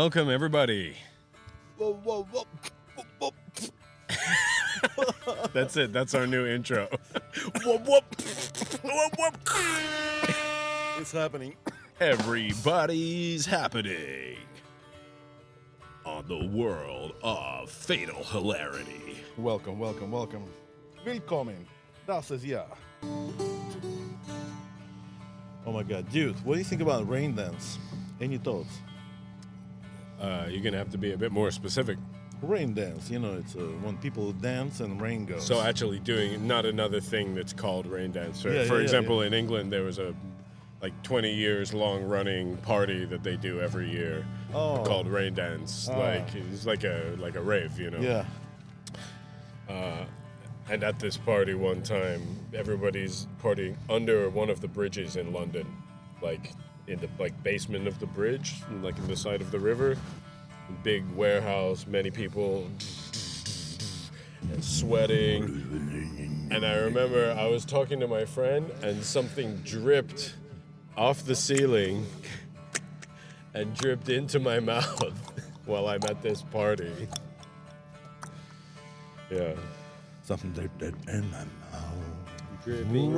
welcome everybody. Whoa, whoa, whoa, whoa, whoa. That's it. That's our new intro. Whoop, whoop. Whoop, whoop. It's happening. Everybody's happening on the world of fatal hilarity. Welcome, welcome, welcome. Willkommen. Das ist ja. Oh my god, dude, what do you think about rain dance? Any thoughts? You're gonna have to be a bit more specific. Rain dance, you know, it's when people dance and rain goes. So actually doing not another thing that's called rain dance. So Yeah, for yeah, example, yeah. in England, there was a 20 years long running party that they do every year called rain dance. Like it's like a rave, you know. Yeah. And at this party one time, everybody's partying under one of the bridges in London, like in the basement of the bridge, like in the side of the river. Big warehouse, many people, and sweating. And I remember I was talking to my friend, and something dripped off the ceiling and dripped into my mouth while I'm at this party. Yeah. Something dripped in my mouth. Dripping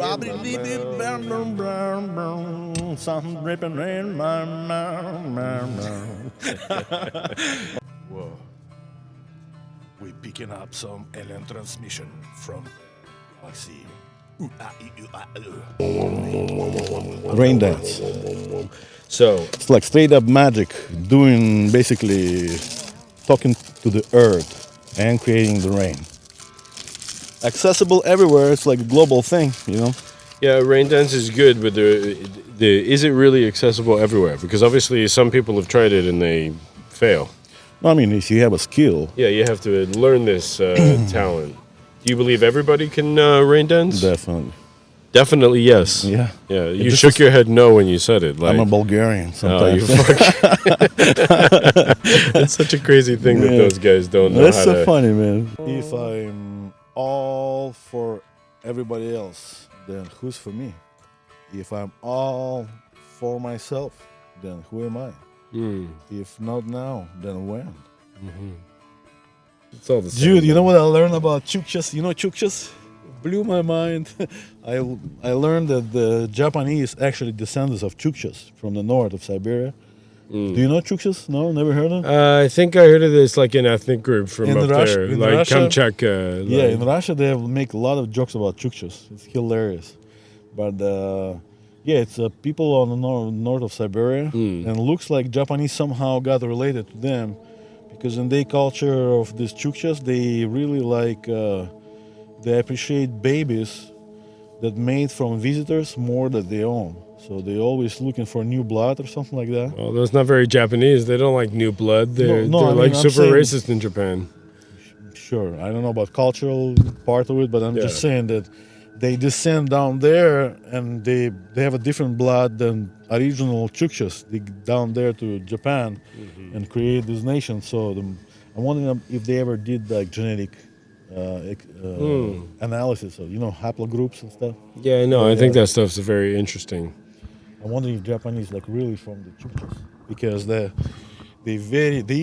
Something dripping in my mouth. Whoa. We're picking up some alien transmission from galaxy. Rain dance. So, It's like straight up magic, doing basically talking to the earth and creating the rain. Accessible everywhere. It's like a global thing, you know. yeah, rain dance is good, but is it really accessible everywhere? Because obviously some people have tried it and they fail. I mean, if you have a skill, Yeah, you have to learn this talent. Do you believe everybody can rain dance? definitely. Definitely yes. Yeah. Yeah, you This shook is- your head no when you said it. Like, I'm a Bulgarian oh, you sometimes. fuck. It's such a crazy thing that Yeah. those guys don't know That's how so to. funny, man. If I'm all for everybody else, then who's for me? If I'm all for myself, then who am I? Mm, If not now, then when? it's all the same. Dude, you know what I learned about Chukchas? You know Chukchas? Blew my mind. I learned that the Japanese actually descendants of Chukchas from the north of Siberia. Mm. Do you know Chukchas? No, never heard of them? I think I heard of this like an ethnic group from In up Russia- there, in like Russia- Kamchatka. Yeah, like- in Russia they make a lot of jokes about Chukchas. It's hilarious. But yeah, it's people on the north of Siberia, and it looks like Japanese somehow got related to them, because in their culture of these Chukchas, they really like they appreciate babies that made from visitors more than their own. So they're always looking for new blood or something like that. Well, that's not very Japanese. They don't like new blood. They're, No, they're I mean, like I'm super saying- racist in Japan. Sure, I don't know about cultural part of it, but I'm just Yeah. saying that they descend down there and they have a different blood than original Chukchas. They get down there to Japan and create this nation. So I'm wondering if they ever did like genetic analysis of haplogroups and stuff. Yeah, no, I think Yeah. that stuff's very interesting. I'm wondering if Japanese like really from the Chukchas, because they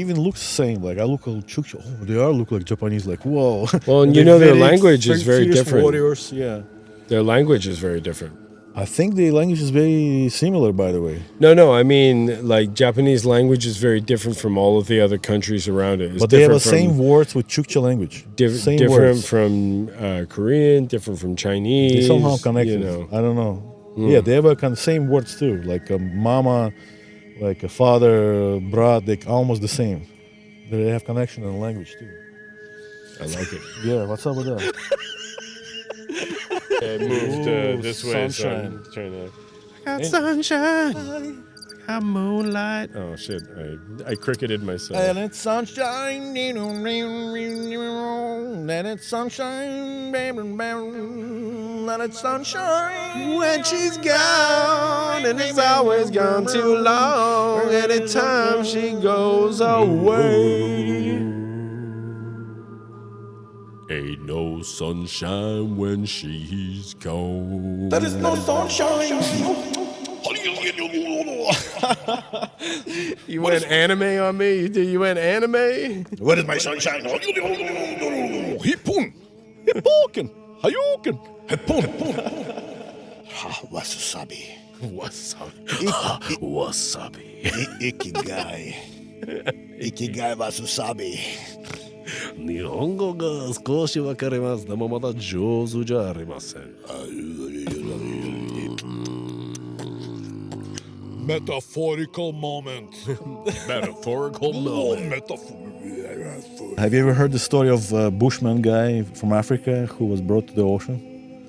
even look the same. Like I look at Chukcha, oh, they look like Japanese. Like whoa. Well, and And you they're know their language is very fierce different. Warriors, yeah. Their language is very different. I think the language is very similar, by the way. No, I mean, like, Japanese language is very different from all of the other countries around it. It's But they have the different same words with Chukcha language. Same different words. from Korean, different from Chinese. They somehow connected. You know. I don't know. Yeah, they have a kind of same words too. Like a mama, like a father, brat. They almost the same. They have connection in language too. I like it. Yeah, what's up with that? It moved Ooh, this way, so sunshine. I'm trying to. I got sunshine. I got moonlight. Oh shit! I cricketed myself. And it's sunshine, and it's sunshine, baby, and it's sunshine When she's gone, and it's always gone too long. Anytime she goes away. Ain't no sunshine when she's gone. That is no sunshine. You went anime on me? You went anime? Where is my sunshine? Hippon! Hippoken! Hayuken! Hippon! Wasabi. Wasabi. Ikigai. Ikigai wasabi. 日本語が少しわかります。でもまだ上手じゃありません。Metaphorical moment. Metaphorical moment. Have you ever heard the story of a Bushman guy from Africa who was brought to the ocean?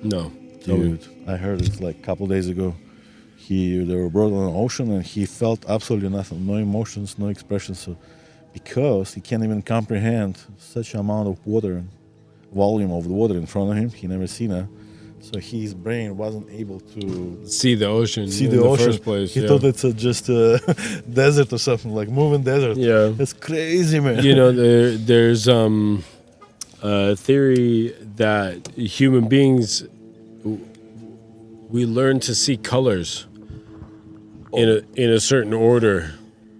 No. Dude, I heard it like a couple days ago. They were brought on the ocean and he felt absolutely nothing, no emotions, no expressions. So, because he can't even comprehend such amount of water, volume of the water in front of him, he never seen it. So his brain wasn't able to See the ocean in the ocean. First place. He thought it's just a desert or something, like moving desert. Yeah. That's crazy, man. You know, there's a theory that human beings, we learn to see colors in a certain order.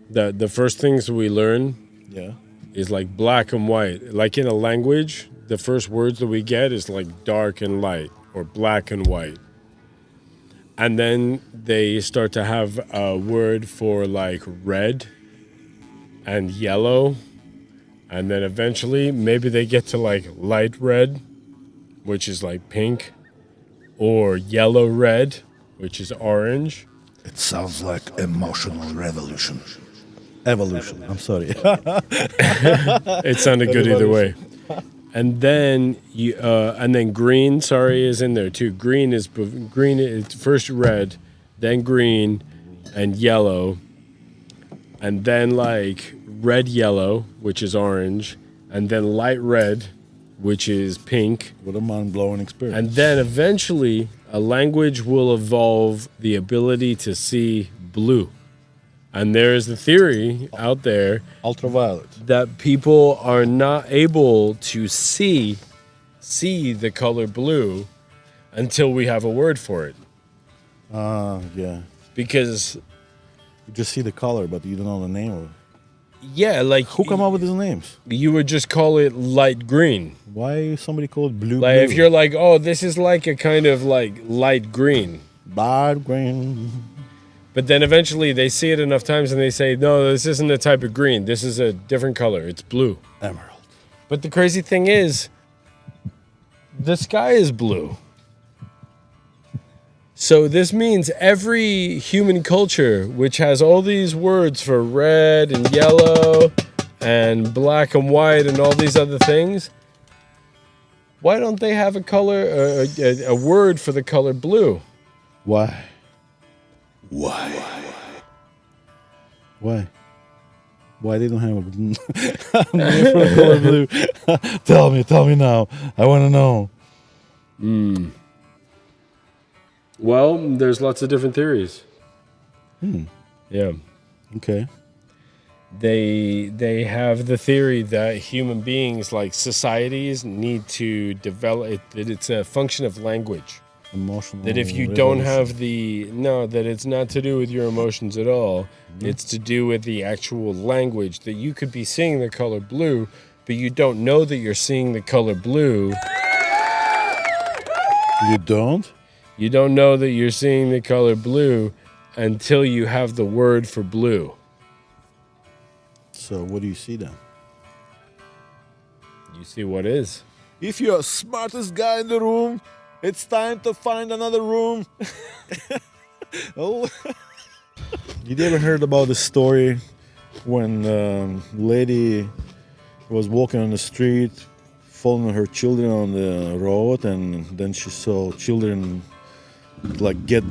That the first things we learn is like black and white. Like in a language, the first words that we get is like dark and light or black and white. And then they start to have a word for like red and yellow. And then eventually maybe they get to like light red, which is like pink, or yellow red, which is orange. It sounds like emotional revolution. Evolution. I'm sorry. It sounded good either way. And then green, is in there too. Green is first red, then green, and yellow, and then like red yellow, which is orange, and then light red, which is pink. What a mind-blowing experience. And then eventually a language will evolve the ability to see blue. And there is the theory out there Ultraviolet. that people are not able to see the color blue until we have a word for it. Yeah. Because You just see the color, but you don't know the name of it. yeah, like Who come up with these names? you would just call it light green. Why somebody call it blue? Like blue? if you're like, oh, this is like a kind of like light green. Bad green. But then eventually they see it enough times and they say, no, this isn't a type of green. This is a different color. It's blue. Emerald. But the crazy thing is, the sky is blue. So this means every human culture, which has all these words for red and yellow and black and white and all these other things, why don't they have a color, a word for the color blue? Why? Why they don't have a name for the color blue? Tell me now. I want to know. Well, there's lots of different theories. Yeah. Okay. They have the theory that human beings, like societies, need to develop, that it's a function of language. Emotional. That if you don't have that it's not to do with your emotions at all. It's to do with the actual language, that you could be seeing the color blue, but you don't know that you're seeing the color blue. You don't? You don't know that you're seeing the color blue until you have the word for blue. So what do you see then? You see what is. If you're the smartest guy in the room, it's time to find another room. Oh. Did you ever heard about the story when lady was walking on the street, following her children on the road, and then she saw children like get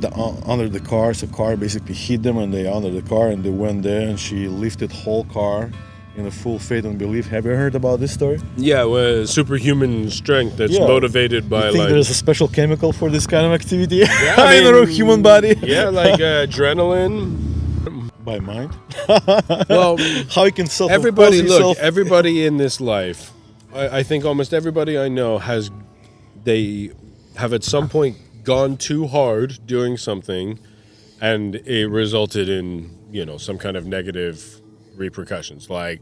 under the car, so car basically hit them and they under the car, and they went there and she lifted whole car in a full faith and belief. Have you heard about this story? Yeah, well, superhuman strength that's motivated by you think like there's a special chemical for this kind of activity yeah, I in mean, the human body? Yeah, like adrenaline. By mind? Well, how you can self everybody yourself? look, everybody in this life, I think almost everybody I know they have at some point gone too hard doing something and it resulted in some kind of negative repercussions, like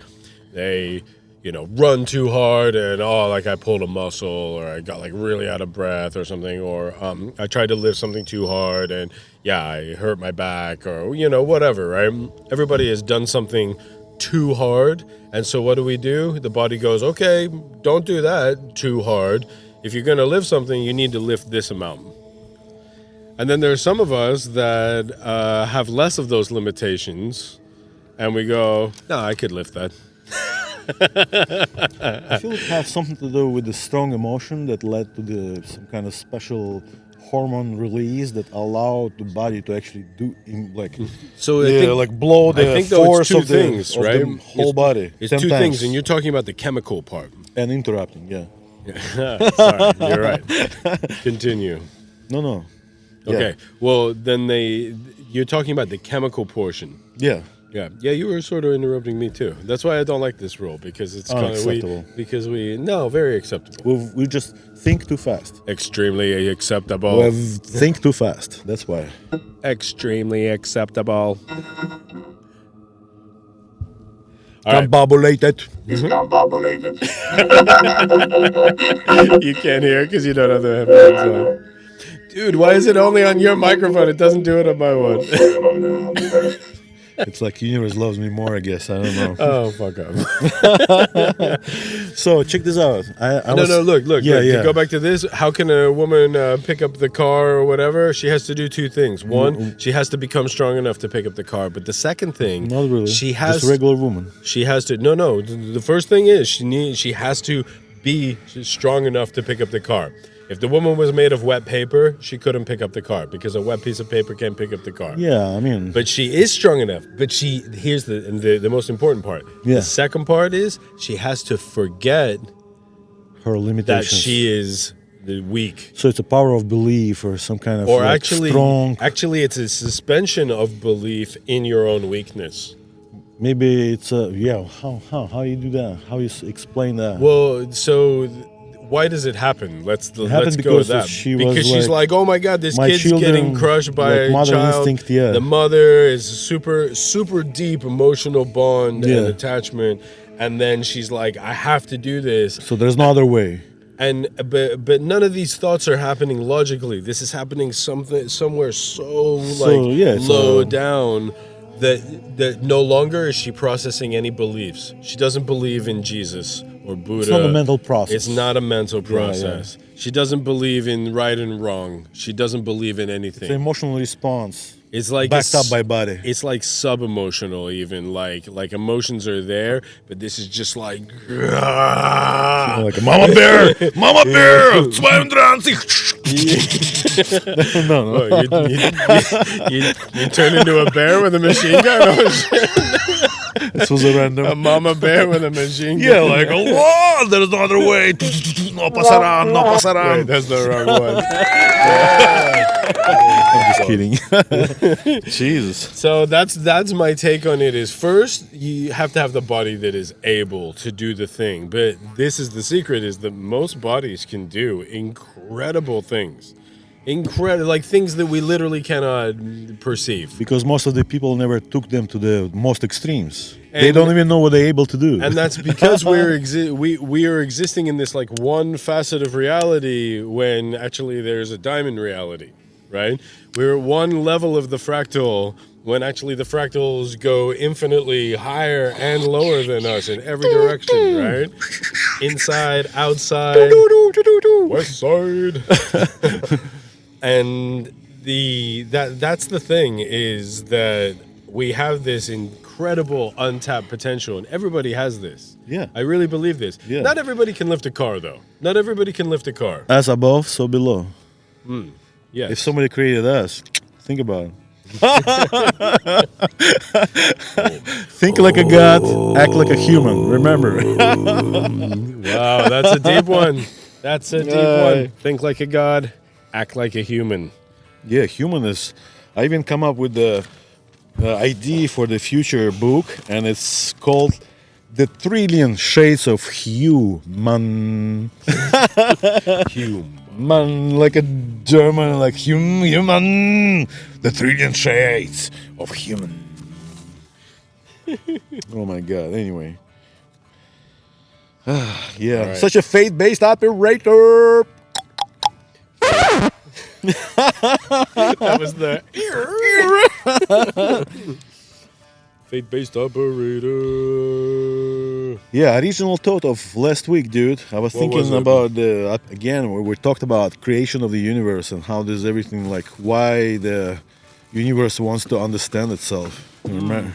they run too hard and like I pulled a muscle, or I got like really out of breath or something, or I tried to lift something too hard and I hurt my back, or whatever, right? Everybody has done something too hard, and so what do? The body goes, okay, don't do that too hard. If you're going to lift something, you need to lift this amount. And then there's some of us that have less of those limitations, and we go, no, I could lift that. I feel it has something to do with the strong emotion that led to some kind of special hormone release that allowed the body to actually do so blow the I think force it's two of things, of right? the whole body. It's 10 two times. things, and you're talking about the chemical part. And interrupting, yeah. Sorry, you're right. Continue. No. Okay. Well, then you're talking about the chemical portion. Yeah. Yeah, you were sort of interrupting me too. That's why I don't like this rule, because it's kind of very acceptable. We just think too fast. Extremely acceptable. We think too fast. That's why. Extremely acceptable. All right. Combobulated. You can't hear because you don't have the headphones on. Dude, why is it only on your microphone? It doesn't do it on my one. It's like universe loves me more, I guess. I don't know. Oh, fuck up. So check this out. Look. Yeah. To go back to this, how can a woman pick up the car or whatever? She has to do two things. One, she has to become strong enough to pick up the car. But the second thing, not really. She has just a regular woman. She has to. No. The first thing is she has to be strong enough to pick up the car. If the woman was made of wet paper, she couldn't pick up the car, because a wet piece of paper can't pick up the car. Yeah, I mean. But she is strong enough. But here's the most important part. Yeah. The second part is she has to forget her limitations. that she is weak. So it's a power of belief, or some kind of strong. Actually, it's a suspension of belief in your own weakness. Maybe it's how you do that? How you explain that? Well, so why does it happen? Let's go with that. Because she's like, oh my God, this kid's getting crushed by a child. Instinct, yeah. The mother is super deep emotional bond and attachment, and then she's like, I have to do this. So there's no other way. But none of these thoughts are happening logically. This is happening somewhere low down. That no longer is she processing any beliefs. She doesn't believe in Jesus or Buddha. It's not a mental process. It's not a mental process. Yeah. She doesn't believe in right and wrong. She doesn't believe in anything. It's an emotional response. It's like backed up by body. It's like sub-emotional, even like emotions are there, but this is just like like a mama bear, 220. No. You turn into a bear with a machine gun. Oh, shit. This was a random. A mama bear with a machine gun. Yeah, like there's no other way. No pasarán. Wait, that's the wrong one. I'm just kidding. Jesus. So that's my take on it. Is first you have to have the body that is able to do the thing. But this is the secret: is that most bodies can do incredible things. Like things that we literally cannot perceive. Because most of the people never took them to the most extremes. They don't even know what they're able to do. And that's because we are existing in this like one facet of reality when actually there's a diamond reality, right? We're at one level of the fractal when actually the fractals go infinitely higher and lower than us in every direction, right? Inside, outside, west side. And that's the thing, is that we have this incredible untapped potential, and everybody has this. Yeah. I really believe this. Yeah. Not everybody can lift a car, though. Not everybody can lift a car. As above, so below. Yes. If somebody created us, think about it. Think like a god, act like a human. Remember. Wow, that's a deep one. That's a deep one. Think like a god, act like a human. Yeah, human is. I even come up with the idea for the future book, and it's called The Trillion Shades of Human. Human. Man, like a German, like human, the trillion shades of human. Oh my god. Anyway. Yeah, Right. such a faith-based operator. That was the faith-based operator. Yeah, original thought of last week, dude. I was What thinking was it? about again, where we talked about creation of the universe and how does everything, like why the universe wants to understand itself.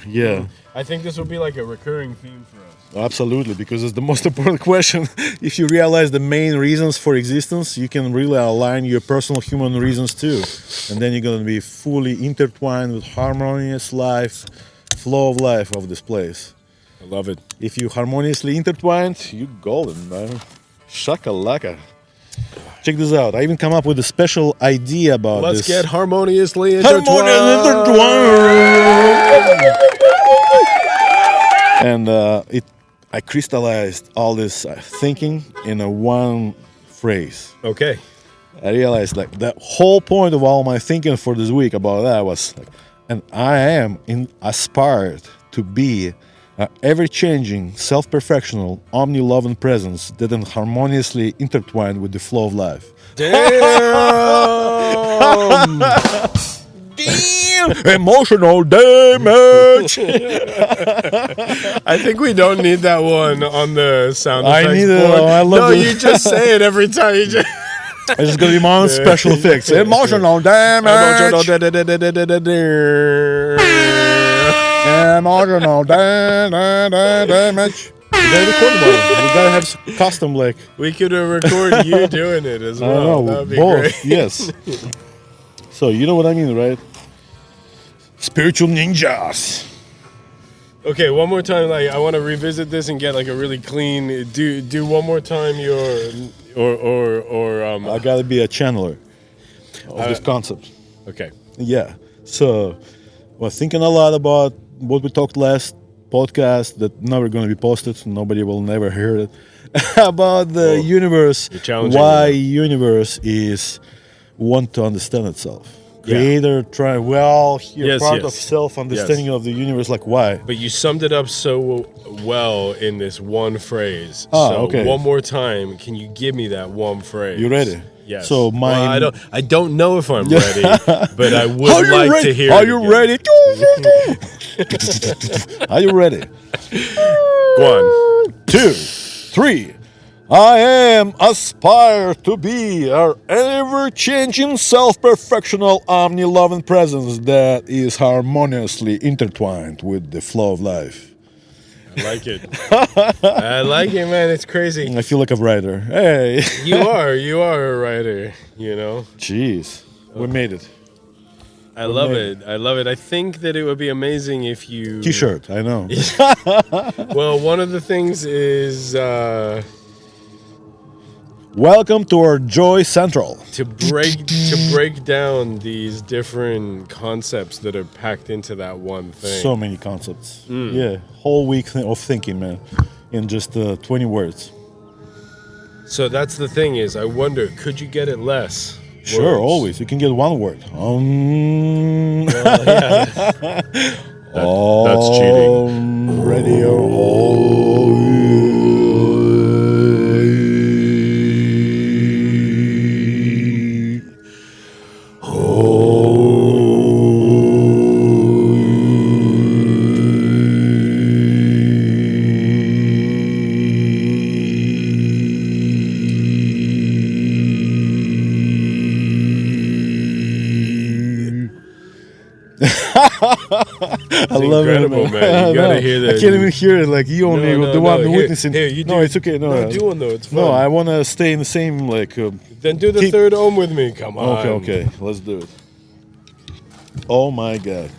Yeah, I think this will be like a recurring theme for us. absolutely, because it's the most important question. If you realize the main reasons for existence, you can really align your personal human reasons too, and then you're gonna be fully intertwined with harmonious life, flow of life of this place. I love it. If you harmoniously intertwined, you golden, man. Shakalaka. Check this out. I even come up with a special idea about Let's this. get harmoniously intertwined. And I crystallized all this thinking in a one phrase. Okay. I realized like the whole point of all my thinking for this week about that was like, and I am aspired to be an ever-changing, self-perfectional, omni-loving presence that is harmoniously intertwined with the flow of life. Damn. Damn! Emotional damage! I think we don't need that one on the sound I effects need it. board. I love no, it. you just say it every time. You just It's just gonna be my own special effects. Emotional damage! Emotional damage! We gotta record about it. We gotta have custom like. We could record you doing it as I well. know, That would be both, great. yes. So, you know what I mean, right? Spiritual ninjas. Okay, one more time. Like, I want to revisit this and get like a really clean. Do one more time your I gotta be a channeler of this concept. Okay. Yeah. So, was thinking a lot about what we talked last podcast that never gonna be posted. Nobody will never hear it. About the universe. you're challenging Why me universe is want to understand itself. Yeah. Creator try here Yes, part yes. of self understanding of the universe. Like why? But you summed it up so well in this one phrase. Ah, so okay. one more time, can you give me that one phrase? You ready? Yes. So Well, I don't know if I'm ready, but I would Are you like ready? to hear. Are it you again. ready? Are you ready? Go on. 2, 3. I am aspire to be an ever-changing, self-perfectional, omni-loving presence that is harmoniously intertwined with the flow of life. I like it. I like it, man. It's crazy. I feel like a writer. Hey. You are a writer. You know. Jeez, we made it. I love it. I love it. I think that it would be amazing if you. T-shirt, I know. Well, one of the things is. Welcome to our Joy Central. to break down these different concepts that are packed into that one thing. So many concepts. Yeah, whole week of thinking, man, in just 20 words. So that's the thing is, I wonder, could you get it less? Sure, words? always. You can get one word. Well, yeah. That's cheating. Radio. I love incredible, it, man. You gotta No, hear I that. can't even hear it. Like you only the one Here, witnessing. Here, you do. No, it's okay. No, do one though. It's fun. no, I want to stay in the same like. Then do the keep- third ohm with me. Come on. Okay, let's do it. Oh my god.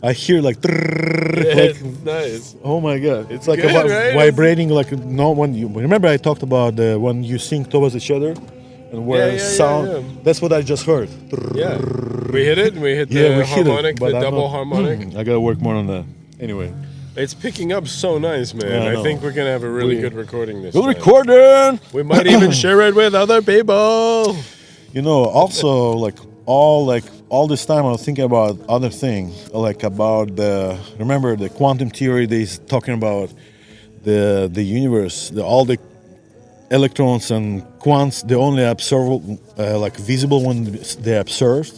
I hear like, Yeah, like nice. nice. Oh my god, it's like good, a right? vibrating like no when you remember I talked about when you sing towards each other and where sound. Yeah. That's what I just heard. Yeah. We hit it. We hit Yeah, the we hit harmonic, it, but the I'm double not- harmonic. I gotta work more on that. Anyway, It's picking up so nice, man. Yeah, I I know. think we're gonna have a really We- good recording this good time. recording. We might even share it with other people. You know, also all this time I was thinking about other things, like about remember the quantum theory. They's talking about the universe, all the electrons and quants. They only observe like visible when they're observed.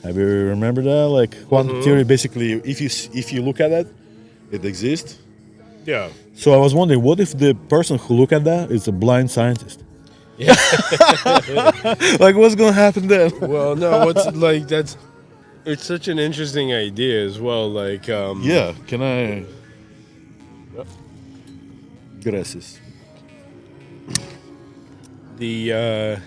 Have you remember that? Like quantum theory, basically, if you look at it, it exists. Yeah. So I was wondering, what if the person who look at that is a blind scientist? Yeah. Like, what's gonna happen then? Well, no, what's like that's. It's such an interesting idea as well. Like, Yeah, can I? Gracias. the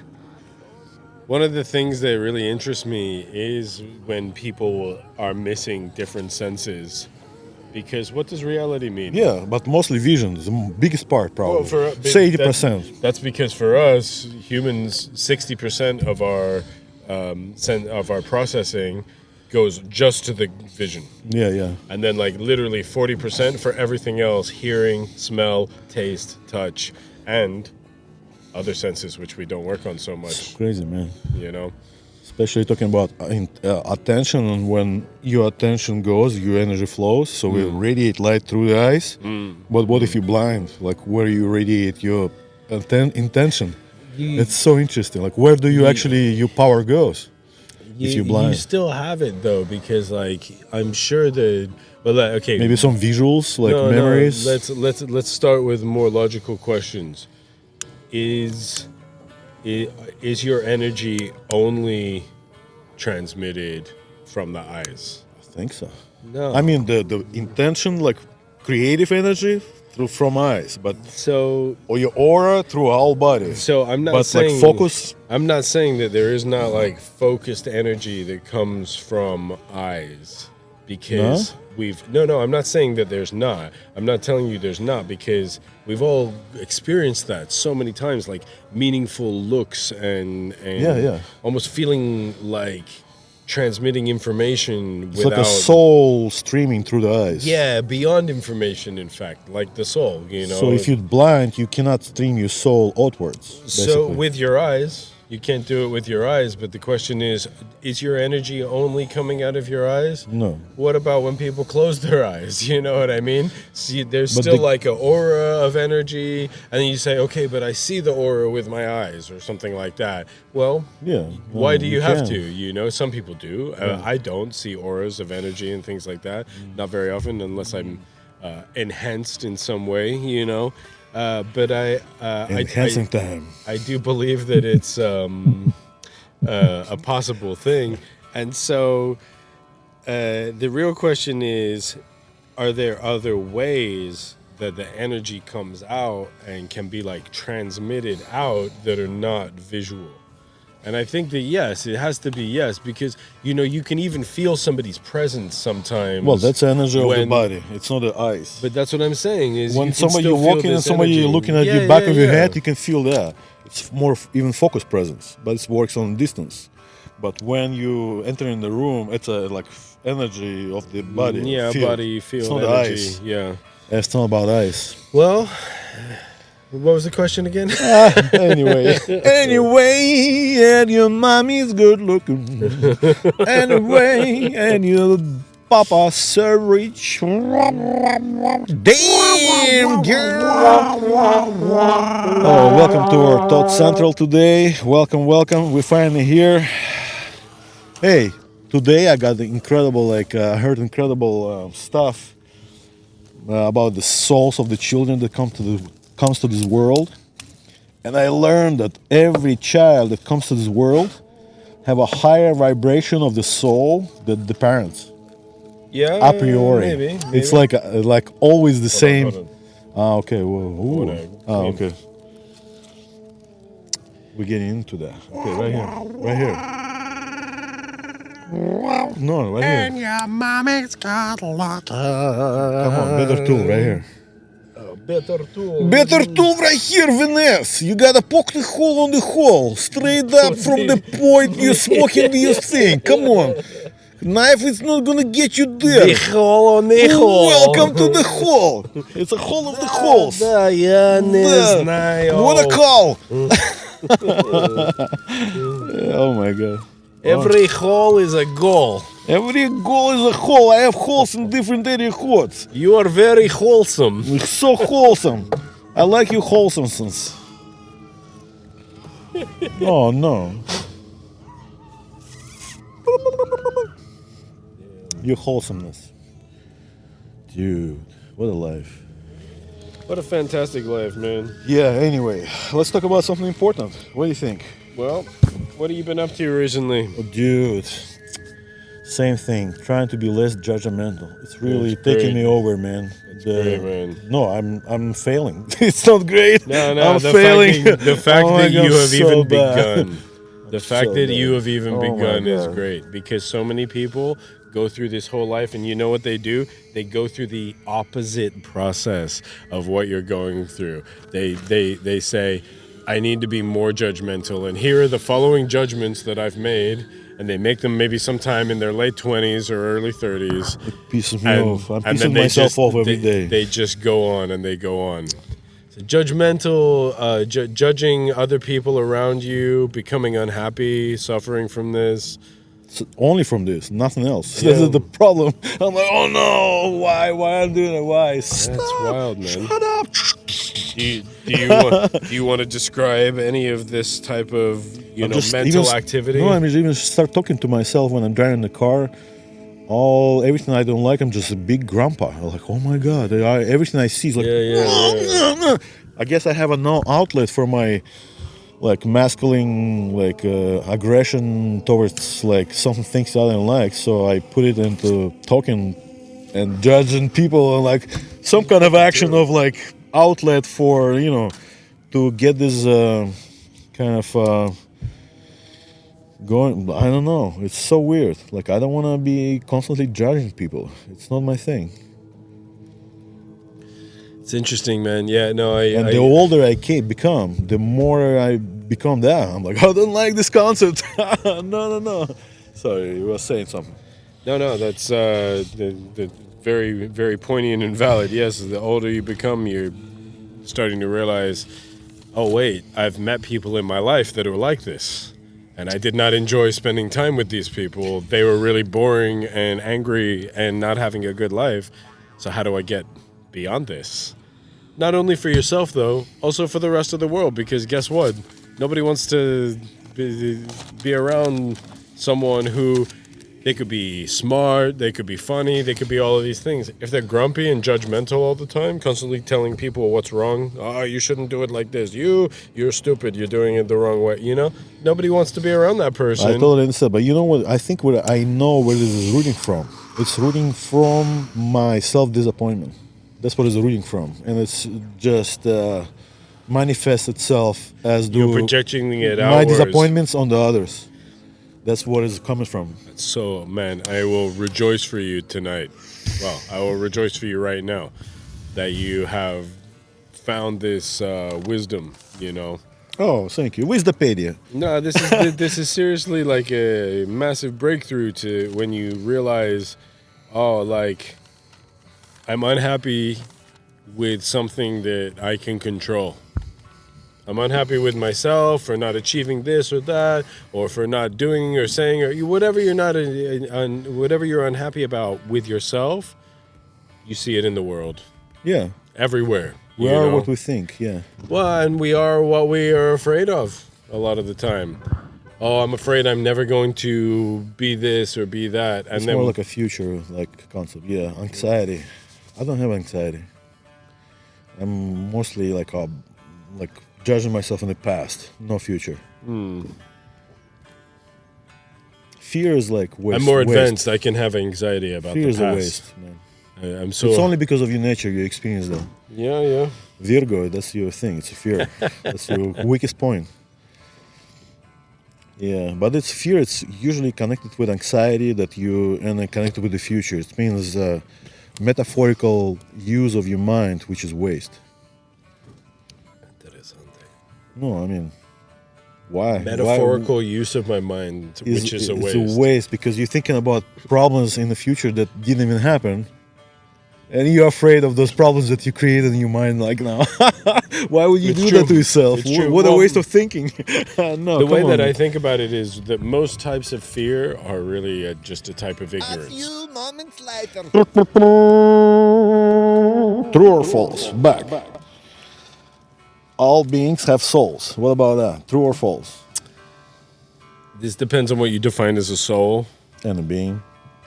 one of the things that really interests me is when people are missing different senses, because what does reality mean? Yeah, but mostly vision is the biggest part, probably. Well, for Say 80%. That's because for us humans, 60% of our of our processing goes just to the vision, Yeah. and then like literally 40% for everything else: hearing, smell, taste, touch, and other senses which we don't work on so much. Crazy, man. You know. Especially talking about attention, and when your attention goes, your energy flows. So we radiate light through the eyes. But what if you're blind? Like, where you radiate your intention? It's so interesting. Like, where do you actually your power goes? If you're blind, You still have it though, because like I'm sure that. Well, okay. maybe some visuals, like No, memories. Let's start with more logical questions. Is your energy only transmitted from the eyes? I think so. No. I mean, the intention, like creative energy, from eyes, but or your aura through a whole body. So I'm not but saying like focus. I'm not saying that there is not like focused energy that comes from eyes, because no, I'm not saying that there's not. I'm not telling you there's not, because we've all experienced that so many times, like meaningful looks and Yeah. almost feeling like transmitting information It's without like a soul streaming through the eyes. Yeah, beyond information, in fact, like the soul, you know. So if you're blind, you cannot stream your soul outwards. So basically. with your eyes, you can't do it with your eyes, but the question is your energy only coming out of your eyes? No. What about when people close their eyes? You know what I mean? See, there's But still the- like an aura of energy, and then you say, okay, but I see the aura with my eyes, or something like that. Well, Yeah. why do you have can. to? You know, some people do. I don't see auras of energy and things like that. Not very often, unless I'm enhanced in some way, you know. But Enhancing time. I do believe that it's a possible thing. And so the real question is, are there other ways that the energy comes out and can be like transmitted out that are not visual? And I think that yes, it has to be yes, because you know you can even feel somebody's presence sometimes. Well, that's the energy of the when- body. It's not the eyes. But that's what I'm saying is When you can somebody still you're feel walking and this somebody energy. looking at Yeah, the back of your yeah. head, you can feel that. It's more even focused presence, but it works on distance. But when you enter in the room, it's a like energy of the body. Yeah, feel. body feel It's not energy. the eyes. Yeah. It's not about eyes. Well, what was the question again? Anyway, and your mommy's good looking. Anyway, and your papa's so rich. Damn, girl. Oh, welcome to our Thought Central today. Welcome. We're finally here. Hey, today I got the incredible, I heard incredible stuff about the souls of the children that comes to this world. And I learned that every child that comes to this world have a higher vibration of the soul than the parents. Yeah, A priori. maybe. It's like always the same. Hold on. Ah, okay. Well, ooh. Hold on. Ah, okay. We're getting into that. Okay, right here. No, right here. your mommy's got a lot Come on, better tool right here. Better tool. Better tool right here, Vanessa. You gotta poke the hole on the hole. Straight up from the point you're smoking your thing. Come on. Knife is not gonna get you there. The hole on the hole. Welcome to the hole. It's a hole of the holes. Да, я не знаю. What a call. Oh my god. Every hole is a goal. Every goal is a hole. I have holes in different area codes. You are very wholesome. So wholesome. I like you wholesomeness. Oh no. Your wholesomeness. Dude, what a life. What a fantastic life, man. Yeah, anyway, let's talk about something important. What do you think? Well, what have you been up to recently? Oh, dude, same thing. Trying to be less judgmental. It's really That's taking great. me over, man. Great, man. No, I'm failing. It's not great. No, I'm the failing. the fact Oh my that you God, have so even bad. begun. The fact so that bad. you have even Oh my begun is God. great because so many people go through this whole life and you know what they do? They go through the opposite process of what you're going through. They say, I need to be more judgmental and here are the following judgments that I've made, and they make them maybe sometime in their late 20s or early 30s. It pisses me And, off. I'm and then pissing they myself just, off every day. They just go on and they go on. So judgmental, judging other people around you, becoming unhappy, suffering from this. So only from this, nothing else. Yeah. This is the problem. I'm like, oh no, why I'm doing it? Why? Stop. That's wild, man. Shut up. Do you want to describe any of this type of I'm just mental even- activity? No, I'm even start talking to myself when I'm driving the car. Everything I don't like, I'm just a big grandpa. I'm like, oh my god, everything I see is like, Yeah. I guess I have a no outlet for my like masculine aggression towards like some things I don't like. So I put it into talking and judging people and like some kind of action of like outlet for to get this kind of going. I don't know, it's so weird. Like I don't want to be constantly judging people. It's not my thing. It's interesting, man. Yeah, no, And the older I become, the more I become that. I'm like, I don't like this concept. No. Sorry, you were saying something. No, that's the very, very poignant and valid. Yes, the older you become, you're starting to realize, oh wait, I've met people in my life that are like this, and I did not enjoy spending time with these people. They were really boring and angry and not having a good life. So how do I get beyond this? Not only for yourself, though, also for the rest of the world, because guess what? Nobody wants to be around someone who they could be smart, they could be funny, they could be all of these things. If they're grumpy and judgmental all the time, constantly telling people what's wrong, oh, you shouldn't do it like this, you're stupid, you're doing it the wrong way, Nobody wants to be around that person. I totally understand, but you know what? I think I know where this is rooting from. It's rooting from my self-disappointment. That's what it's rooting from, and it's just manifests itself as You're projecting it my outwards. disappointments on the others. That's what it's coming from. So, man, I will rejoice for you tonight. Well, I will rejoice for you right now that you have found this wisdom, Oh, thank you. Wikipedia. No, this is seriously like a massive breakthrough to when you realize, like, I'm unhappy with something that I can control. I'm unhappy with myself for not achieving this or that, or for not doing or saying or whatever whatever you're unhappy about with yourself. You see it in the world, Yeah. everywhere. We are what we think, yeah. Well, and we are what we are afraid of a lot of the time. Oh, I'm afraid I'm never going to be this or be that, and It's then more like a future concept. Yeah, anxiety. I don't have anxiety. I'm mostly like judging myself in the past, no future. Fear is like waste. I'm more waste. advanced. I can have anxiety about Fear the is a past. waste, man. I'm so It's only because of your nature you experience that. yeah. Virgo, that's your thing. It's a fear. That's your weakest point. Yeah, but it's fear. It's usually connected with anxiety and then connected with the future. It means metaphorical use of your mind, which is waste. Interessante. No, I mean, why? Metaphorical use of my mind, which is a it's waste. a waste because you're thinking about problems in the future that didn't even happen, and you're afraid of those problems that you created in your mind. Like now, why would you It's do true. that to yourself? It's true. What a Well, waste of thinking. No, The come way that on. I think about it is that most types of fear are really just a type of A ignorance. few moments later. True or false? Back. All beings have souls. What about that? True or false? This depends on what you define as a soul. And a being.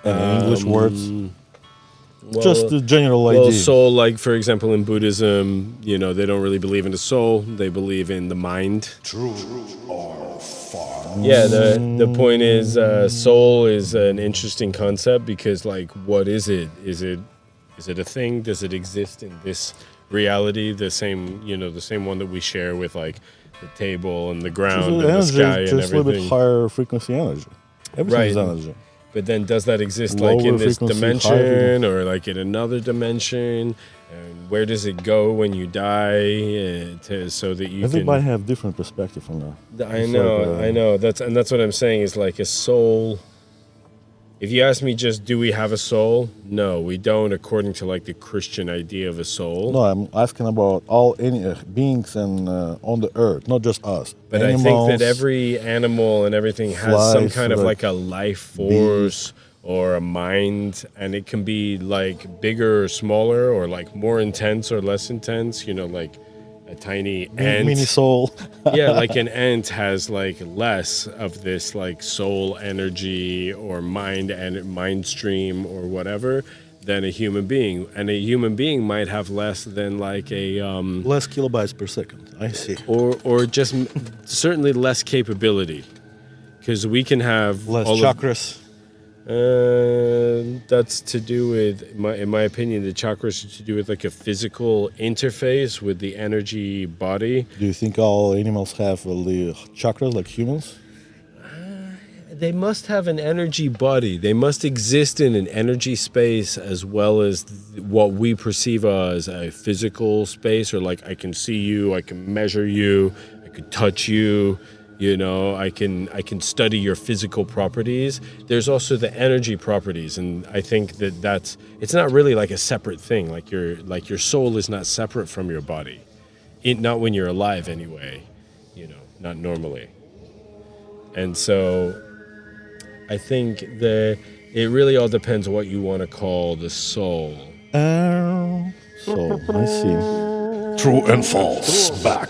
And English words. Well, Just the general well, idea. soul, like for example, in Buddhism, they don't really believe in the soul; they believe in the mind. True or false? Yeah, the point is, soul is an interesting concept because, like, what is it? Is it a thing? Does it exist in this reality? The same one that we share with like the table and the ground and the sky and just a little bit everything. higher frequency energy. Everything is Right. energy. But then, does that exist like Lower in this frequency, higher dimension or like in another dimension? And where does it go when you die? So that you Everybody can. have different perspective on that. I It's know, like, I know. That's what I'm saying. Is like a soul. If you ask me, just do we have a soul? No, we don't. According to like the Christian idea of a soul. No, I'm asking about all any beings and on the earth, not just us. But I think that every animal and everything has some flies, kind of like like a life force or a mind, and it can be like bigger or smaller or like more intense or less intense, like a tiny ant. mini soul. Yeah, like an ant has like less of this like soul energy or mind stream or whatever than a human being, and a human being might have less than like a Less kilobytes per second. I see. or just certainly less capability, because we can have Less all chakras. that's to do with, in my opinion, the chakras are to do with like a physical interface with the energy body. Do you think all animals have the chakras like humans? They must have an energy body. They must exist in an energy space as well as what we perceive as a physical space, or like I can see you, I can measure you, I can touch you, I can study your physical properties. There's also the energy properties, and I think that's it's not really like a separate thing. Like your soul is not separate from your body. Not when you're alive anyway, not normally. And so I think it really all depends on what you want to call the soul. So I see. True and false. Back.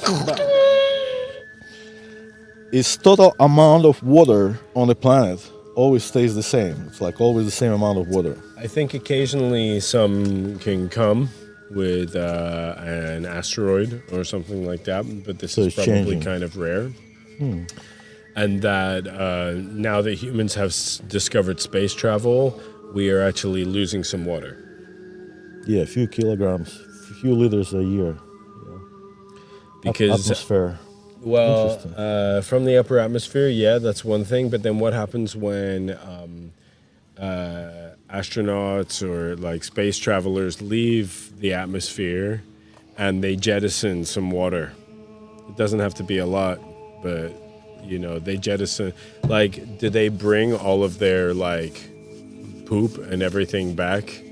Is total amount of water on the planet always stays the same? It's like always the same amount of water. I think occasionally some can come with an asteroid or something like that, but this So is it's probably changing. kind of rare. And that now that humans have discovered space travel, we are actually losing some water. Yeah, a few kilograms, a few liters a year. Because Atmosphere. Well, Interesting. from the upper atmosphere, yeah, that's one thing. But then what happens when astronauts or like space travelers leave the atmosphere and they jettison some water? It doesn't have to be a lot, but they jettison. Like, do they bring all of their like poop and everything back?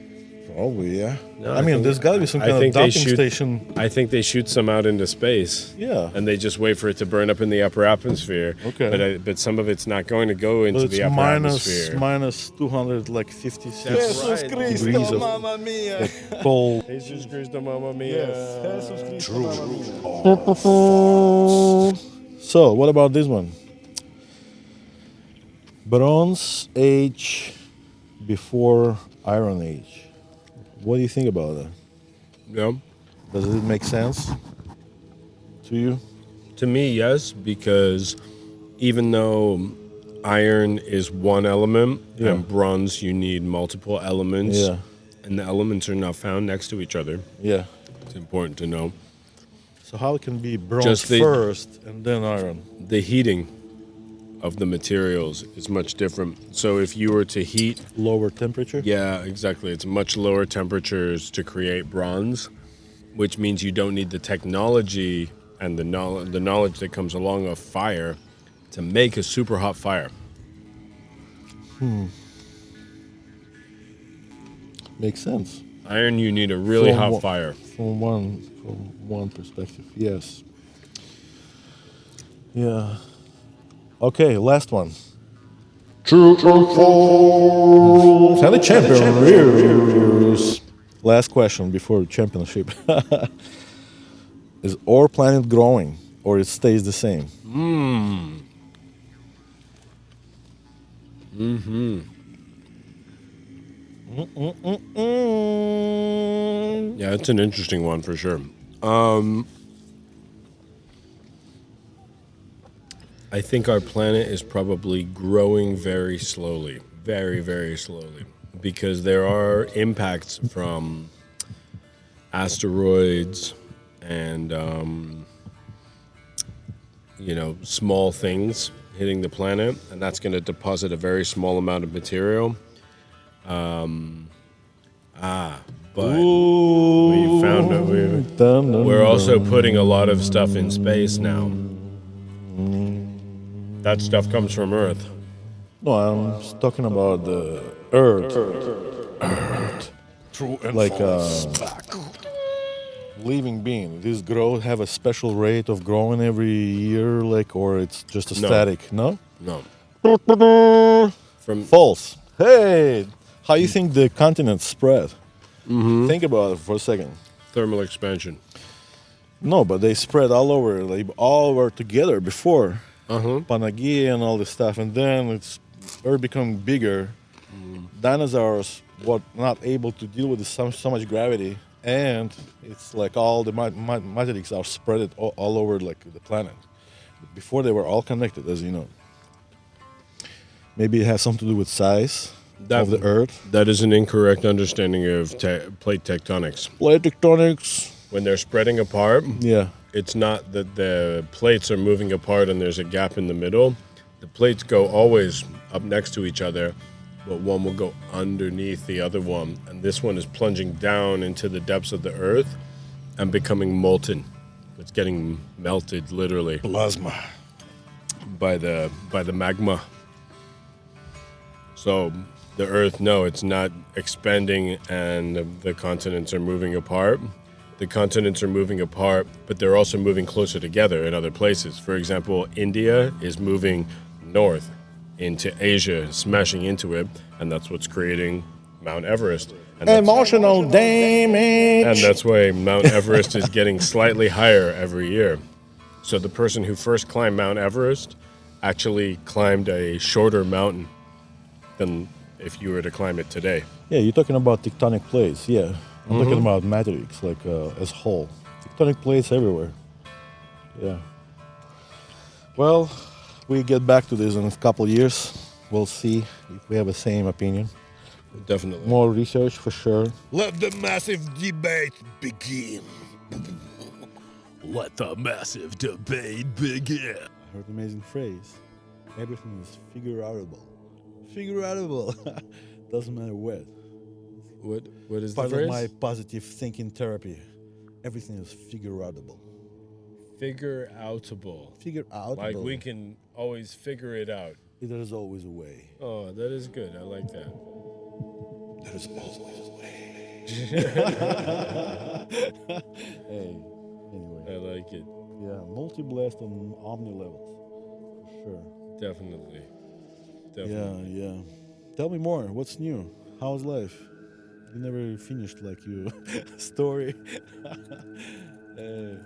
Probably, yeah. No, I mean, there's got to be some kind of dumping station. I think they shoot some out into space. Yeah. And they just wait for it to burn up in the upper atmosphere. Okay. But some of it's not going to go into But it's the upper atmosphere. minus 256 That's right. degrees of Mamma mia. cold. Jesus Christ, Mamma Mia. So, what about this one? Bronze Age before Iron Age. What do you think about that? Yeah. Does it make sense to you? To me, yes, because even though iron is one element Yeah. and bronze, you need multiple elements. Yeah. And the elements are not found next to each other. Yeah. It's important to know. So how it can be bronze Just the- first and then iron? The heating of the materials is much different. So if you were to heat, Lower temperature. yeah, exactly, it's much lower temperatures to create bronze, which means you don't need the technology and the knowledge that comes along of fire to make a super hot fire. Makes sense. Iron, you need a really From hot what- fire. From one perspective, yes. Yeah. Okay, last one. True or false? And the champion. Last question before the championship. Is our planet growing or it stays the same? Yeah, it's an interesting one for sure. I think our planet is probably growing very slowly, very, very slowly, because there are impacts from asteroids and, small things hitting the planet, and that's going to deposit a very small amount of material. But we found that we're also putting a lot of stuff in space now. That stuff comes from Earth. No, I'm just talking about the Earth. True and Like false. living being. This growth have a special rate of growing every year, like, or it's just a No. static? No. No. From False. Hey, how you think the continents spread? Think about it for a second. thermal expansion. No, but they spread all over. They all were together before Uh-huh. Panagia and all this stuff, and then it's Earth becoming bigger. Dinosaurs were not able to deal with so much gravity, and it's like all the mathematics are spread all over like the planet. Before they were all connected, as you know. Maybe it has something to do with size of the Earth. That is an incorrect understanding of plate tectonics. Plate tectonics. When they're spreading apart, Yeah. it's not that the plates are moving apart and there's a gap in the middle. The plates go always up next to each other, but one will go underneath the other one, and this one is plunging down into the depths of the Earth and becoming molten. It's getting melted, literally, Plasma. by the magma. So the Earth, no, it's not expanding and the continents are moving apart. The continents are moving apart, but they're also moving closer together in other places. For example, India is moving north into Asia, smashing into it, and that's what's creating Mount Everest. And Emotional damage. and that's why Mount Everest is getting slightly higher every year. So the person who first climbed Mount Everest actually climbed a shorter mountain than if you were to climb it today. Yeah, you're talking about tectonic plates. Yeah, I'm talking about matrix, like as whole. Tectonic plates everywhere. Yeah. Well, we get back to this in a couple years. We'll see if we have the same opinion. Definitely. More research for sure. Let the massive debate begin. Let the massive debate begin. I heard an amazing phrase. Everything is figure-outable. Figure-outable. Doesn't matter what. What is Part the phrase? of my positive thinking therapy. Everything is figure-outable. Figure outable. Figure-outable. Like we can always figure it out. There is always a way. Oh, that is good. I like that. There is always a way. Hey, anyway. I like it. Yeah, multi-blast on omni levels. For sure. Definitely. Yeah, Definitely. yeah. Tell me more. What's new? How's life? You never finished like your story. Hey.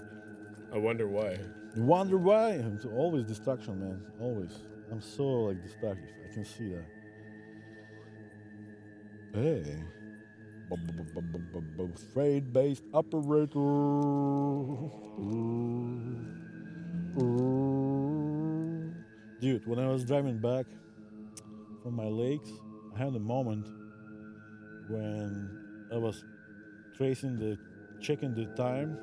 I wonder why. You wonder why? It's always distraction, man. Always. I'm so like distracted. I can see that. Hey. Freight-based operator. Dude, when I was driving back from my lakes, I had a moment when I was checking the time,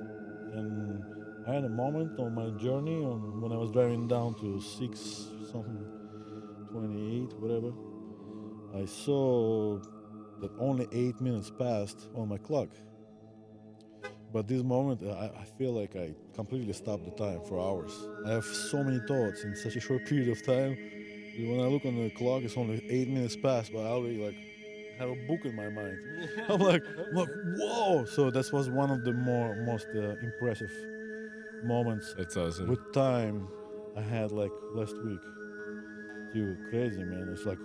and I had a moment on my journey when I was driving down to 6 something 28, whatever, I saw that only 8 minutes passed on my clock. But this moment, I feel like I completely stopped the time for hours. I have so many thoughts in such a short period of time. When I look on the clock, it's only 8 minutes past, but I already like have a book in my mind. I'm like, whoa! So that was one of the most impressive moments That's awesome. with time I had like last week. Dude, crazy man. It's like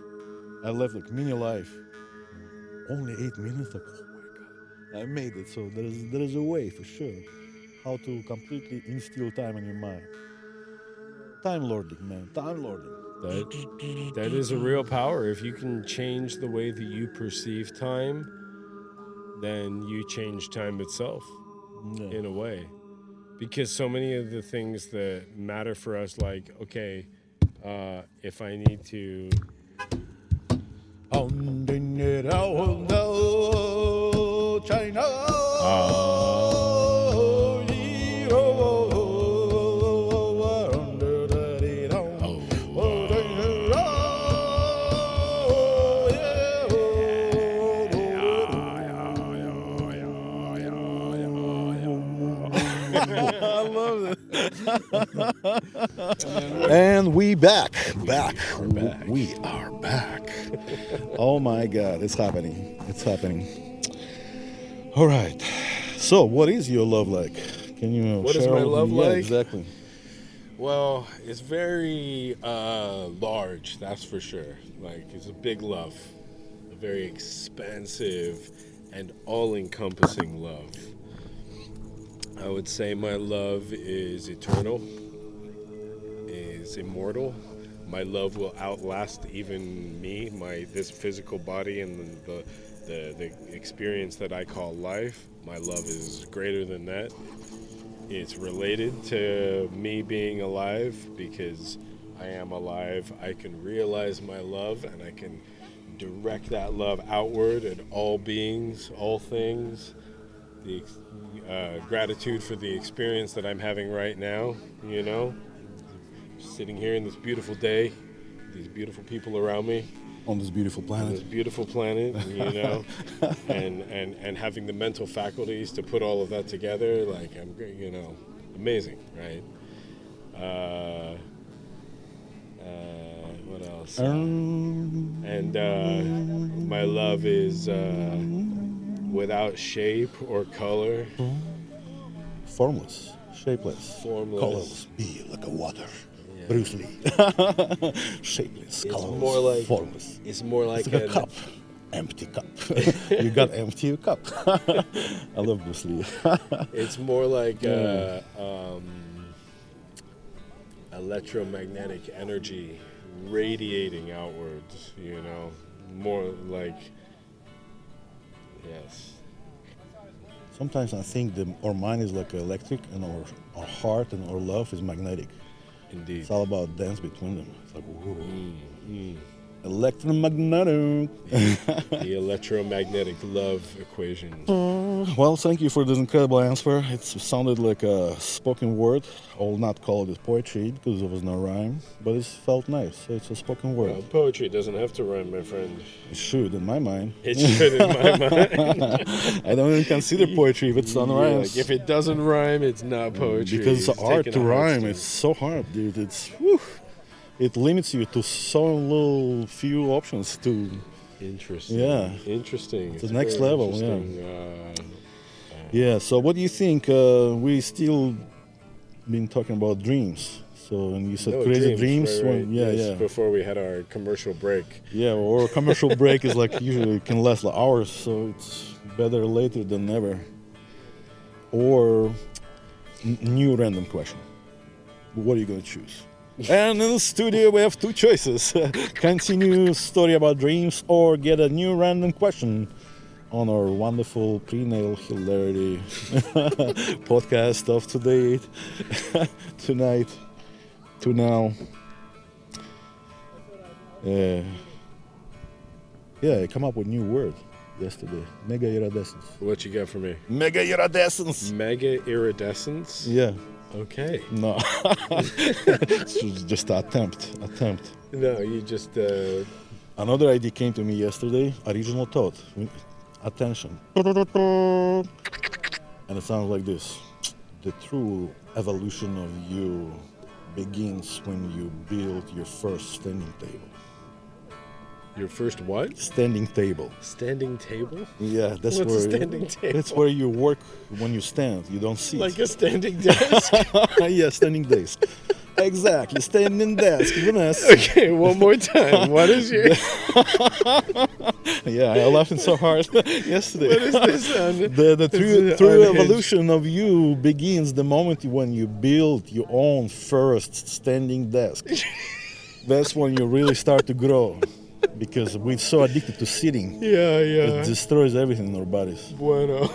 I left like mini life. Only 8 minutes. Like, oh my god, I made it. So there is a way for sure how to completely instill time in your mind. Time lording, man. Time lording. That is a real power. If you can change the way that you perceive time, then you change time itself Yeah. in a way. Because so many of the things that matter for us, like, okay, if I need to, China. I love it. And we back. We are back. Oh my God, it's happening. It's happening. All right. So, what is your love like? Can you What is share my with love me? Yeah, like? exactly. well, it's very large, that's for sure. Like, it's a big love, a very expansive and all-encompassing love. I would say my love is eternal, is immortal. My love will outlast even me, this physical body, and the experience that I call life. My love is greater than that. It's related to me being alive because I am alive. I can realize my love and I can direct that love outward at all beings, all things. The gratitude for the experience that I'm having right now, sitting here in this beautiful day, these beautiful people around me, On this beautiful on this planet. beautiful planet, and having the mental faculties to put all of that together, like amazing, right? What else? And my love is without shape or color, Formless, shapeless, formless. colorless. Be like a water. Bruce Lee. Shapeless, It's colorless, more like formless. it's more like It's like a cup. Empty cup. You got empty cup. I love Bruce Lee. It's more like electromagnetic energy radiating outwards, more like, yes. Sometimes I think our mind is like electric and our heart and our love is magnetic. Indeed. It's all about dance between them. It's like, whoa. Electromagnetic. The electromagnetic love equation. Well, thank you for this incredible answer. It sounded like a spoken word. I will not call it poetry because there was no rhyme, but it felt nice. So it's a spoken word. Well, poetry doesn't have to rhyme, my friend. It should, in my mind. It should in my mind. I don't even consider poetry if it's on rhymes. Like if it doesn't rhyme, it's not poetry. Because it's art taking to a rhyme. stance. It's so hard, dude. It limits you to so little few options to. Interesting. Yeah. Interesting. It's the next very level, yeah. interesting. Yeah. So what do you think? We still been talking about dreams. So and you said No, crazy dreams. right, Well, right. yeah, Yes, yeah. Before we had our commercial break. Yeah, or a commercial break is like usually it can last like hours, so it's better later than never. Or new random question. What are you gonna choose? And in the studio we have two choices: continue story about dreams, or get a new random question on our wonderful prenatal hilarity podcast of today, tonight, to now. Yeah, I come up with a new word yesterday. Mega iridescence. What you got for me? Mega iridescence. Mega iridescence? Yeah. Okay. No, it's just an attempt. No, you just. Another idea came to me yesterday. Original thought. Attention. And it sounds like this. The true evolution of you begins when you build your first standing table. Your first what? Standing table. Standing table? Yeah, that's What's where a standing table? That's where you work when you stand. You don't sit. Like a standing desk? Yeah, standing desk. Exactly, standing desk. Vanessa. Okay, one more time. What is your... Yeah, I laughed so hard yesterday. What is this? The true unhinged. evolution of you begins the moment when you build your own first standing desk. That's when you really start to grow. Because we're so addicted to sitting. Yeah. It destroys everything in our bodies. Bueno.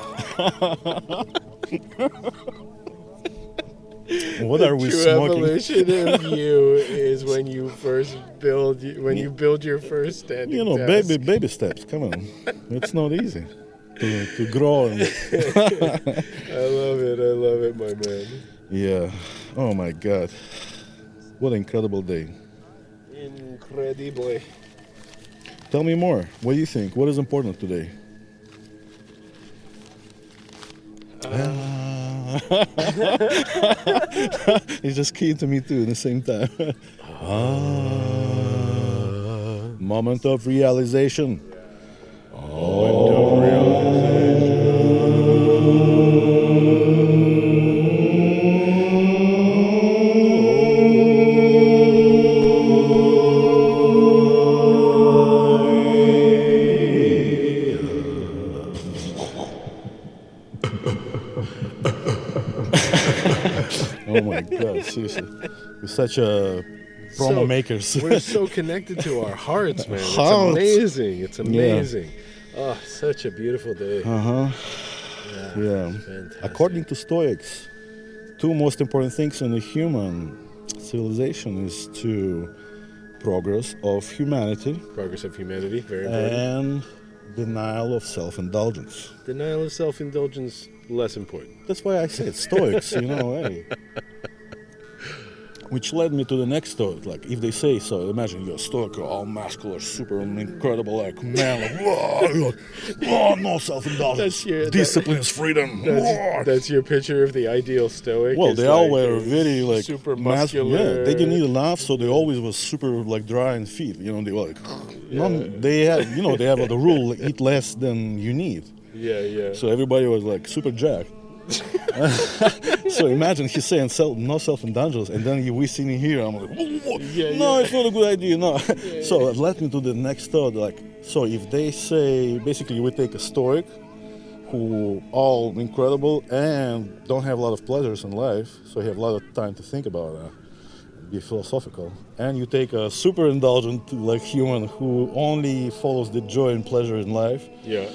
What are we True smoking? evolution of you is when you build your first standing You know, desk. baby steps. Come on, it's not easy to grow. And I love it, my man. yeah. Oh my God, what an incredible day. Incredible. Tell me more. What do you think? What is important today? It's just key to me too at the same time. Moment of realization. Oh my God, seriously. We're such a promo makers. We're so connected to our hearts, man. It's Hearts. amazing. It's amazing. Oh, such a beautiful day. Uh-huh. Yeah. Fantastic. According to Stoics, two most important things in the human civilization is to progress of humanity Progress of humanity, very important. and denial of self-indulgence. Denial of self-indulgence, less important. That's why I said Stoics, hey. Which led me to the next Stoic. Like, if they say so, imagine you're a Stoic, you're all muscular, super incredible, like, man, like, whoa, no self-indulgence. Discipline is freedom. That's your picture of the ideal Stoic. Well, is they all like were a very like super muscular. muscular. Yeah, they didn't eat enough, so they always was super like dry and fit. They were like, they have the rule eat less than you need. Yeah. So everybody was like super jacked. So imagine he's saying no self-indulgence, and then we sitting here. I'm like, no, it's not a good idea. No. So it led me to the next thought. Like, so if they say basically we take a Stoic who all incredible and don't have a lot of pleasures in life, so you have a lot of time to think about it, be philosophical, and you take a super indulgent like human who only follows the joy and pleasure in life. Yeah.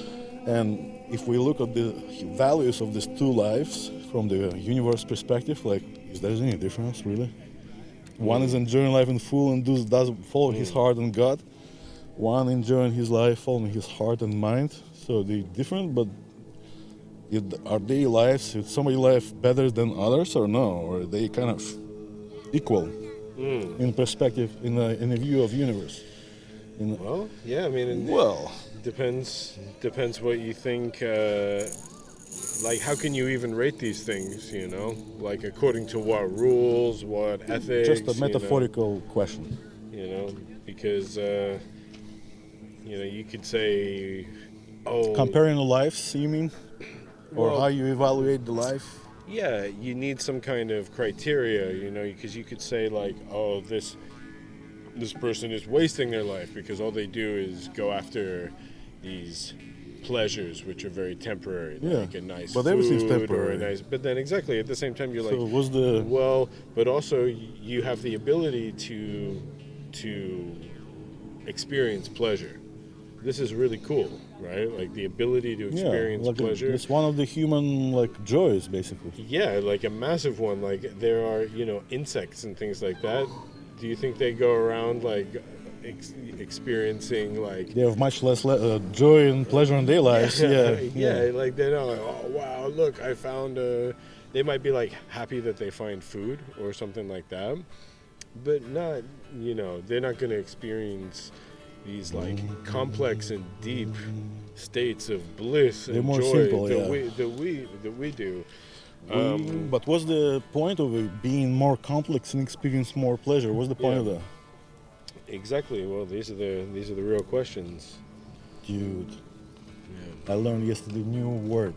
And if we look at the values of these two lives from the universe perspective, like, is there any difference really? One is enjoying life in full and does follow his heart and God. One enjoying his life, following his heart and mind. So they're different, but are their lives, is somebody's life better than others or no? Or are they kind of equal in perspective, in a view of universe? Well, yeah, I mean, depends what you think. Like, how can you even rate these things? Like according to what rules, what ethics? Just a metaphorical question. Because you could say, comparing the lives, you mean, or how you evaluate the life? Yeah, you need some kind of criteria, because you could say like, this person is wasting their life because all they do is go after these pleasures which are very temporary, like a nice but food everything's temporary. or a nice. But then exactly at the same time you're like, so but also you have the ability to experience pleasure. This is really cool, right? Like the ability to experience pleasure. It's one of the human joys, basically. Yeah, like a massive one. Like there are insects and things like that. Do you think they go around like experiencing like? They have much less joy and pleasure in their lives. Yeah. Like they know. Like, oh wow! Look, I found a they might be like happy that they find food or something like that, but not, they're not going to experience these like complex and deep states of bliss They're and more joy simple, that we do. But what's the point of it being more complex and experience more pleasure? What's the point of that? Exactly. Well, these are the real questions. Dude, I learned yesterday a new word.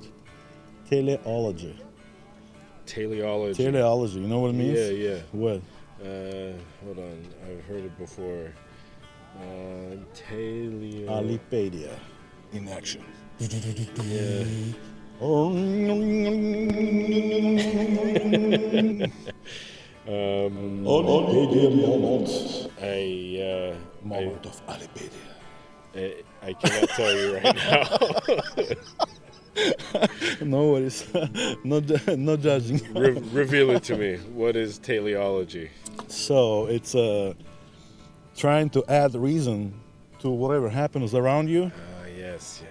Teleology. Teleology. Teleology, you know what it means? Yeah. What? Hold on, I've heard it before. Teleology. Alipedia in action. Yeah. Alipedia moment. Moment of Alipedia. I cannot tell you right now. No worries. No judging. Reveal it to me. What is teleology? So it's trying to add reason to whatever happens around you. Yes. Yeah.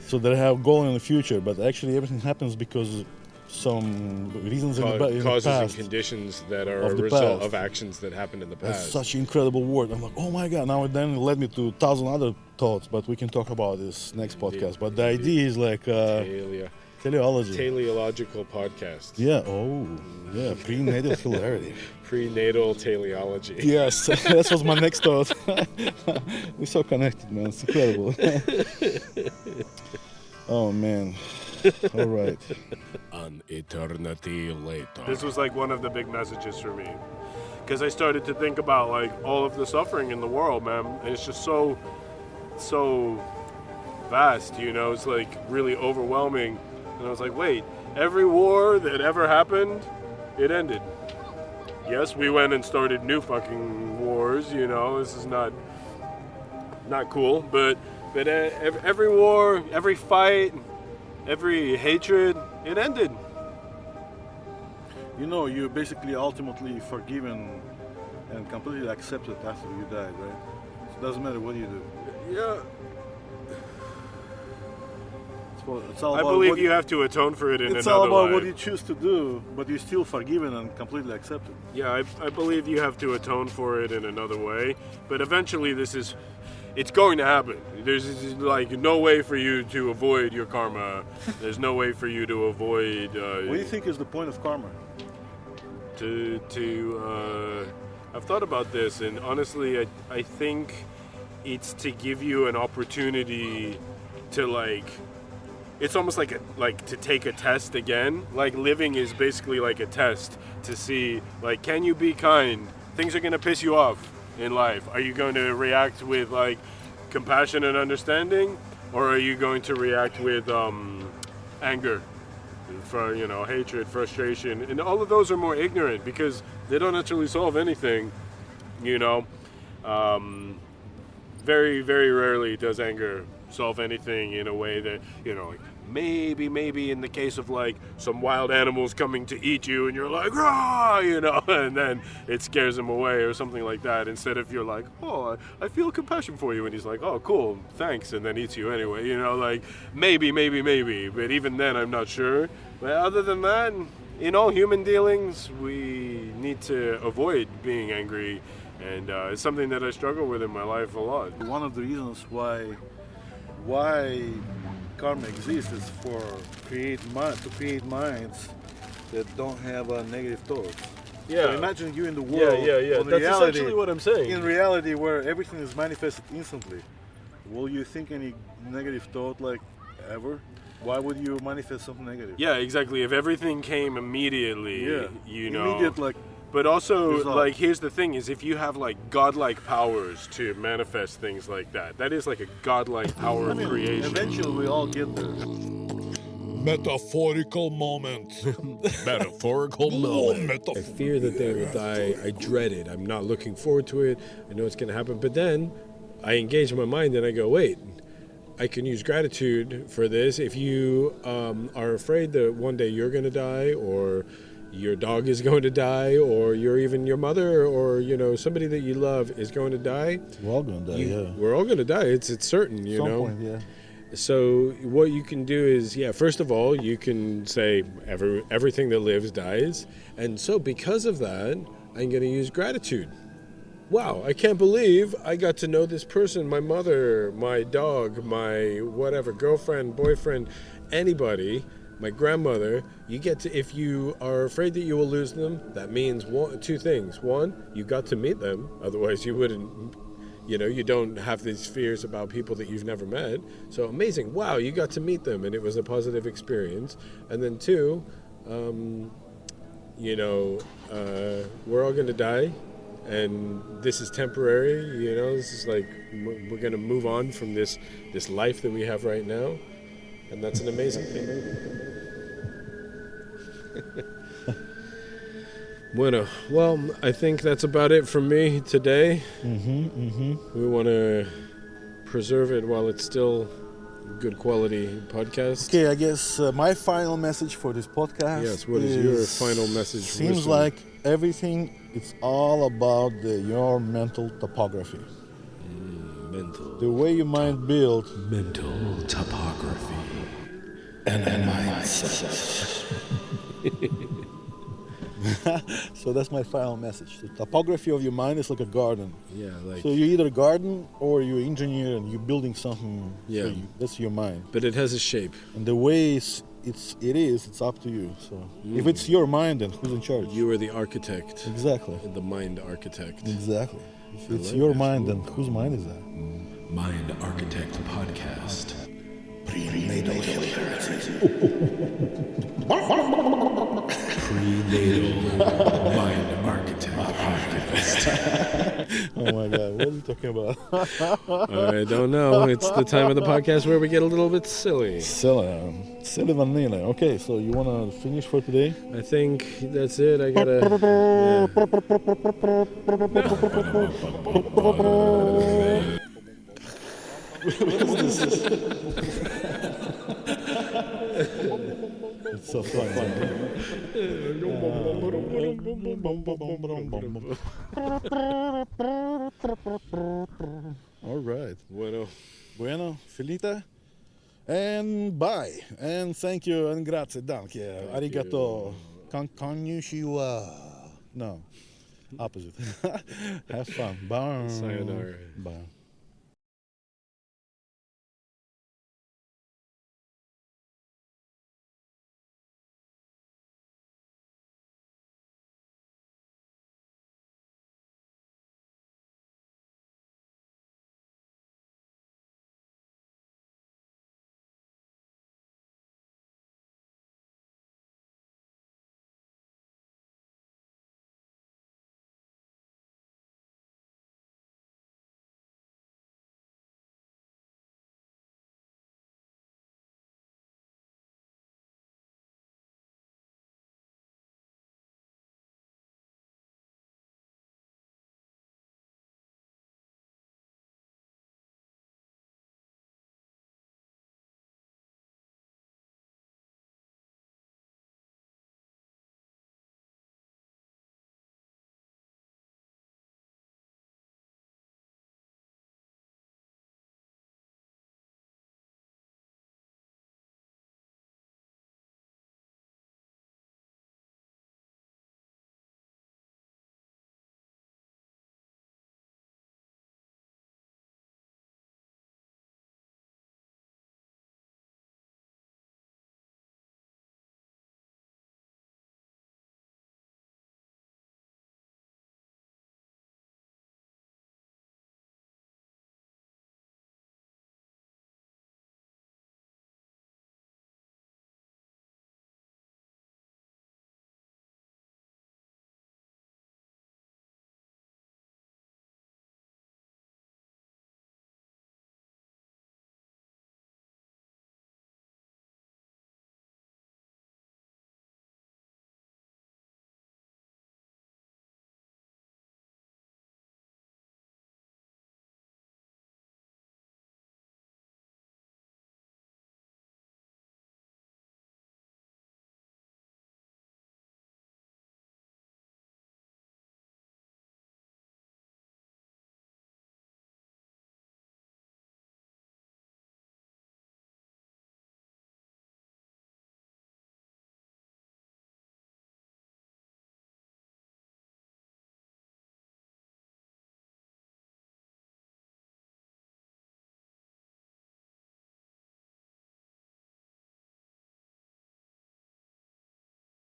So they have goal in the future, but actually everything happens because some reasons in the Causes past. and conditions that are of a the result past. of actions that happened in the That's past. such an incredible word. I'm like, oh my god! Now and then it led me to 1,000 other thoughts, but we can talk about this next podcast. But the idea is like teleology. Teleological podcast. Yeah. Oh, yeah. Prenatal hilarity. Prenatal teleology. Yes, that was my next thought. We're so connected, man. It's incredible. Oh man. All right. An eternity later. This was like one of the big messages for me, because I started to think about like all of the suffering in the world, man, and it's just so vast, it's like really overwhelming. And I was like, wait, every war that ever happened, it ended. Yes, we went and started new fucking wars, this is not cool, but every war, every fight, every hatred, it ended. You're basically ultimately forgiven and completely accepted after you died, right? So it doesn't matter what you do. Yeah. It's all I about believe you have to atone for it in it's another all about life. what you choose to do, but you're still forgiven and completely accepted. Yeah, I believe you have to atone for it in another way, but eventually it's going to happen. There's like no way for you to avoid your karma. There's no way for you to avoid. What do you think is the point of karma? I've thought about this, and honestly, I think it's to give you an opportunity to like. It's almost like to take a test again. Like living is basically like a test to see like, can you be kind? Things are gonna piss you off in life. Are you going to react with like compassion and understanding, or are you going to react with anger, for hatred, frustration? And all of those are more ignorant because they don't actually solve anything. Very, very rarely does anger solve anything in a way that like maybe in the case of like some wild animals coming to eat you and you're like, rah, and then it scares them away or something like that, instead of you're like, oh, I feel compassion for you, and he's like, oh cool, thanks, and then eats you anyway, like maybe, but even then I'm not sure. But other than that, in all human dealings, we need to avoid being angry, and it's something that I struggle with in my life a lot. One of the reasons why karma exists is to create minds that don't have negative thoughts. Yeah. So imagine you in the world. Yeah. That's essentially what I'm saying. In reality, where everything is manifested instantly, will you think any negative thought like ever? Why would you manifest something negative? Yeah, exactly. If everything came immediately, immediate like. But also, result. like, here's the thing: is if you have like godlike powers to manifest things like that, that is like a godlike power of creation. Eventually, we all get there. Metaphorical moment. Metaphorical moment. I fear that they will die. I dread it. I'm not looking forward to it. I know it's going to happen. But then I engage my mind and I go, wait, I can use gratitude for this. If you are afraid that one day you're going to die, or your dog is going to die, or even your mother, or somebody that you love is going to die. We're all going to die, yeah. We're all going to die. It's certain, At some point, yeah. So what you can do is, first of all, you can say everything that lives dies. And so because of that, I'm going to use gratitude. Wow, I can't believe I got to know this person, my mother, my dog, my whatever, girlfriend, boyfriend, anybody, my grandmother. You get to, if you are afraid that you will lose them, that means two things. One, you got to meet them, otherwise you wouldn't, you don't have these fears about people that you've never met. So amazing, wow, you got to meet them and it was a positive experience. And then two, we're all going to die. And this is temporary, this is like, we're going to move on from this life that we have right now. And that's an amazing thing. Bueno, well, I think that's about it from me today. We want to preserve it while it's still good quality podcast. Okay, I guess my final message for this podcast. Yes, what is your final message? Seems like everything, it's all about your mental topography. Mental. The way your mind built. Mental topography. And mindset. So that's my final message. The topography of your mind is like a garden. Yeah, like. So you're either a garden or you're an engineer and you're building something. Yeah. For you. That's your mind. But it has a shape. And the way it's up to you. So if it's your mind, then who's in charge? You are the architect. Exactly. The mind architect. Exactly. If it's your mind, then whose mind is that? Mind Architect Podcast. Prenatal Mind Architect Podcast. Oh my God, what are you talking about? I don't know. It's the time of the podcast where we get a little bit silly. Silly vanilla. Okay, so you want to finish for today? I think that's it. I gotta. It's so fun. All right. Bueno, Filita. And bye. And thank you. And grazie. Danke. Arigato. Konnichiwa. No. Opposite. Have fun. Bye. Sayonara. Bye.